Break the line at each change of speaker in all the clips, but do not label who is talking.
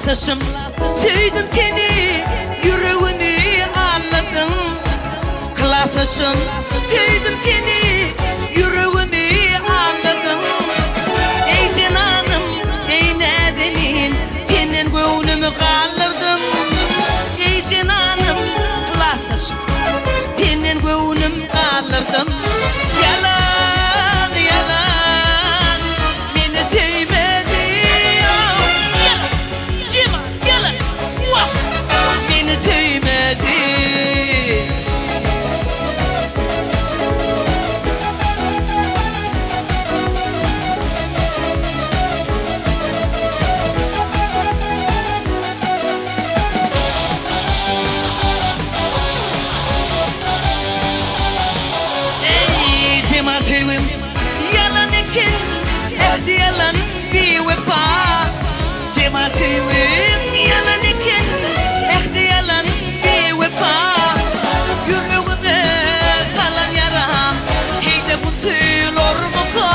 Kılatışım tüydüm seni, yüreğini anladım. Kılatışım tüydüm seni, yüreğini anladım. Ey cananım, ey nedenin, senin gönlümü kaldırdım. Ey cananım, kılatışım, senin gönlüm kaldırdım. Yalan, yalan, beni tüymedi. Beni tüymedi. Ey cemaatewim, yalan ekin, ehdi yalan bir vefa. Cemaatewim, yalan ekin, ehdi yalan bir vefa. Yüreğime kalan yaram, heyde bu tüylor muka.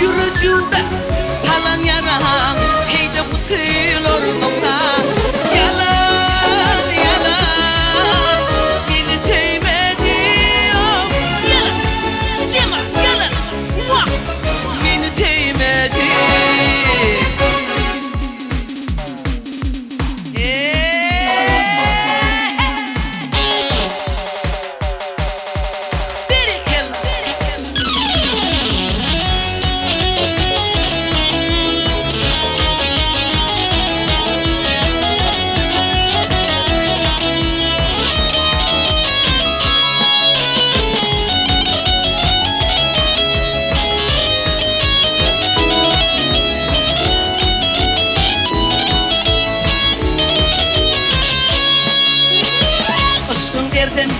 Yüreğime kalan yaram, heyde bu tüylor muka. Yalan, yalan, beni tüymedi. Yalan, cema, yalan, vah, beni tüymedi. Aşkın derdin